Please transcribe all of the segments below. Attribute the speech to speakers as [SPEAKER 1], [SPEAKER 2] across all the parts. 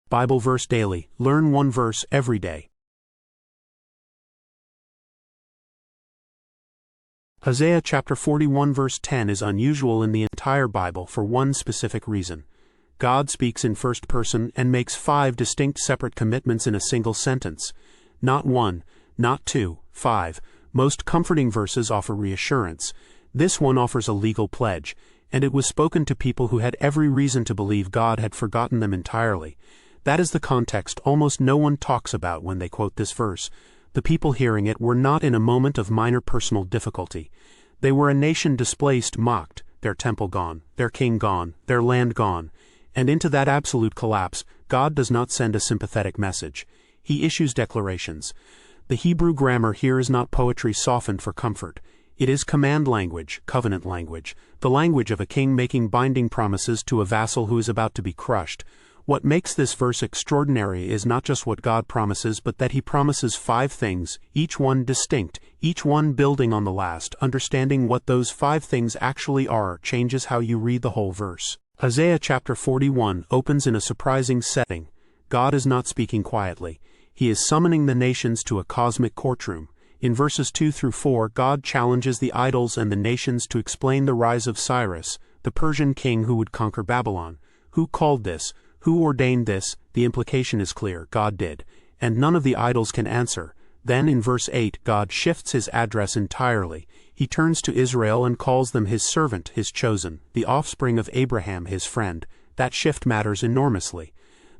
[SPEAKER 1] Bible Verse Daily. Learn one verse every day. Hosea chapter 41 verse 10 is unusual in the entire Bible for one specific reason. God speaks in first person and makes 5 distinct separate commitments in a single sentence. Not 1, not 2, 5. Most comforting verses offer reassurance. This one offers a legal pledge, and it was spoken to people who had every reason to believe God had forgotten them entirely. That is the context almost no one talks about when they quote this verse. The people hearing it were not in a moment of minor personal difficulty. They were a nation displaced, mocked, their temple gone, their king gone, their land gone. And into that absolute collapse, God does not send a sympathetic message. He issues declarations. The Hebrew grammar here is not poetry softened for comfort. It is command language, covenant language, the language of a king making binding promises to a vassal who is about to be crushed. What makes this verse extraordinary is not just what God promises, but that He promises 5 things, each one distinct, each one building on the last. Understanding what those 5 things actually are changes how you read the whole verse. Hosea chapter 41 opens in a surprising setting. God is not speaking quietly. He is summoning the nations to a cosmic courtroom. In verses 2 through 4, God challenges the idols and the nations to explain the rise of Cyrus, the Persian king who would conquer Babylon. Who called this? Who ordained this? The implication is clear, God did. And none of the idols can answer. Then in verse 8, God shifts His address entirely. He turns to Israel and calls them His servant, His chosen, the offspring of Abraham, His friend. That shift matters enormously.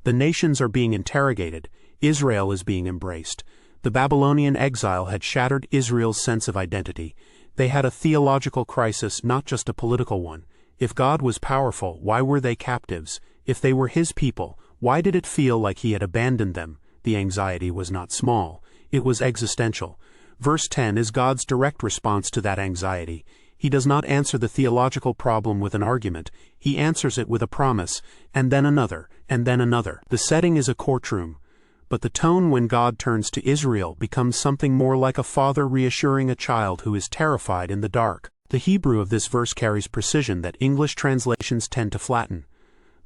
[SPEAKER 1] The nations are being interrogated. Israel is being embraced. The Babylonian exile had shattered Israel's sense of identity. They had a theological crisis, not just a political one. If God was powerful, why were they captives? If they were His people, why did it feel like He had abandoned them? The anxiety was not small. It was existential. Verse 10 is God's direct response to that anxiety. He does not answer the theological problem with an argument. He answers it with a promise, and then another, and then another. The setting is a courtroom. But the tone when God turns to Israel becomes something more like a father reassuring a child who is terrified in the dark. The Hebrew of this verse carries precision that English translations tend to flatten.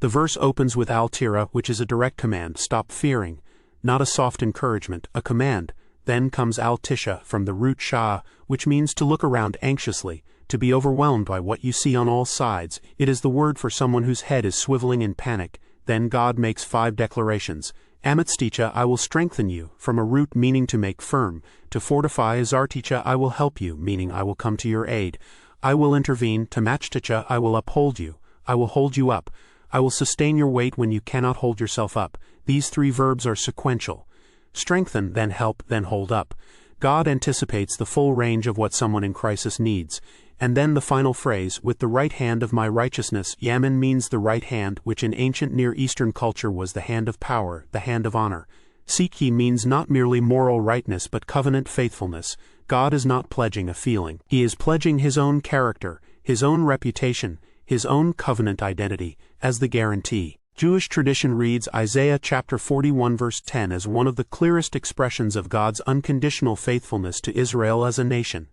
[SPEAKER 1] The verse opens with Al-Tira, which is a direct command, stop fearing, not a soft encouragement, a command. Then comes Al-Tisha from the root shah, which means to look around anxiously, to be overwhelmed by what you see on all sides. It is the word for someone whose head is swiveling in panic. Then God makes 5 declarations. Amitsticha, I will strengthen you, from a root meaning to make firm. To fortify, Zarticha, I will help you, meaning I will come to your aid. I will intervene. To Matchticha, I will uphold you. I will hold you up. I will sustain your weight when you cannot hold yourself up. These 3 verbs are sequential. Strengthen, then help, then hold up. God anticipates the full range of what someone in crisis needs. And then the final phrase, with the right hand of my righteousness. Yamin means the right hand, which in ancient Near Eastern culture was the hand of power, the hand of honor. Sikhi means not merely moral rightness but covenant faithfulness. God is not pledging a feeling. He is pledging His own character, His own reputation, His own covenant identity, as the guarantee. Jewish tradition reads Isaiah chapter 41 verse 10 as one of the clearest expressions of God's unconditional faithfulness to Israel as a nation.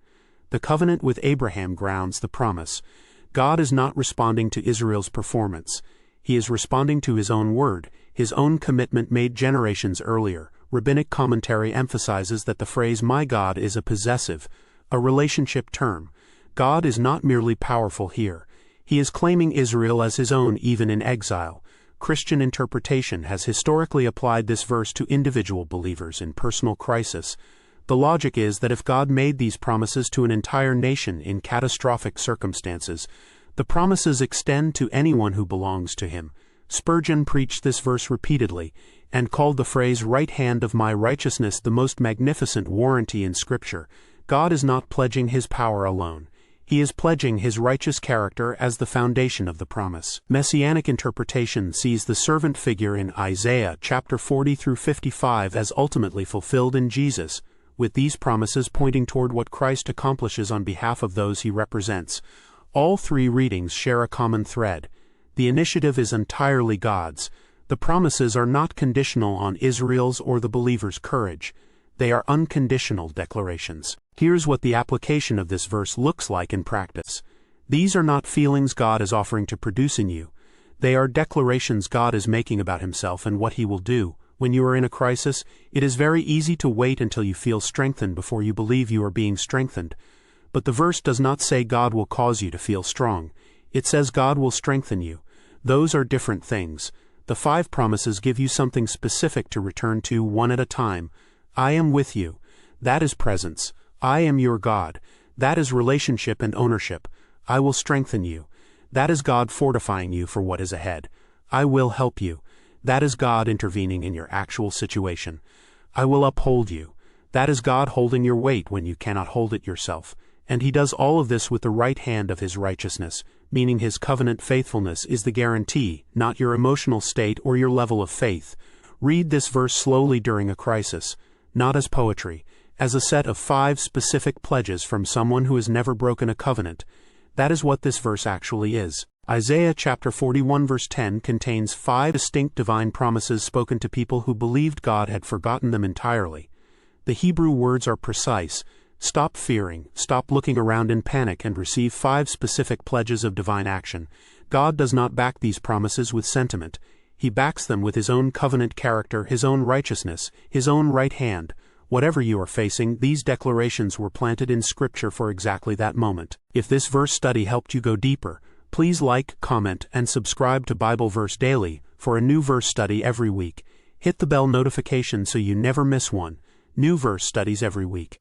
[SPEAKER 1] The covenant with Abraham grounds the promise. God is not responding to Israel's performance. He is responding to His own word, His own commitment made generations earlier. Rabbinic commentary emphasizes that the phrase my God is a possessive, a relationship term. God is not merely powerful here. He is claiming Israel as His own even in exile. Christian interpretation has historically applied this verse to individual believers in personal crisis. The logic is that if God made these promises to an entire nation in catastrophic circumstances, the promises extend to anyone who belongs to Him. Spurgeon preached this verse repeatedly, and called the phrase right hand of my righteousness the most magnificent warranty in Scripture. God is not pledging His power alone. He is pledging His righteous character as the foundation of the promise. Messianic interpretation sees the servant figure in Isaiah chapter 40 through 55 as ultimately fulfilled in Jesus, with these promises pointing toward what Christ accomplishes on behalf of those He represents. All 3 readings share a common thread. The initiative is entirely God's. The promises are not conditional on Israel's or the believer's courage. They are unconditional declarations. Here's what the application of this verse looks like in practice. These are not feelings God is offering to produce in you. They are declarations God is making about himself and what he will do. When you are in a crisis, it is very easy to wait until you feel strengthened before you believe you are being strengthened. But the verse does not say God will cause you to feel strong. It says God will strengthen you. Those are different things. The 5 promises give you something specific to return to one at a time. I am with you. That is presence. I am your God. That is relationship and ownership. I will strengthen you. That is God fortifying you for what is ahead. I will help you. That is God intervening in your actual situation. I will uphold you. That is God holding your weight when you cannot hold it yourself. And he does all of this with the right hand of his righteousness, meaning his covenant faithfulness is the guarantee, not your emotional state or your level of faith. Read this verse slowly during a crisis, not as poetry, as a set of 5 specific pledges from someone who has never broken a covenant. That is what this verse actually is. Isaiah chapter 41 verse 10 contains 5 distinct divine promises spoken to people who believed God had forgotten them entirely. The Hebrew words are precise. Stop fearing, stop looking around in panic, and receive 5 specific pledges of divine action. God does not back these promises with sentiment. He backs them with his own covenant character, his own righteousness, his own right hand. Whatever you are facing, these declarations were planted in Scripture for exactly that moment. If this verse study helped you go deeper, please like, comment, and subscribe to Bible Verse Daily for a new verse study every week. Hit the bell notification so you never miss one. New verse studies every week.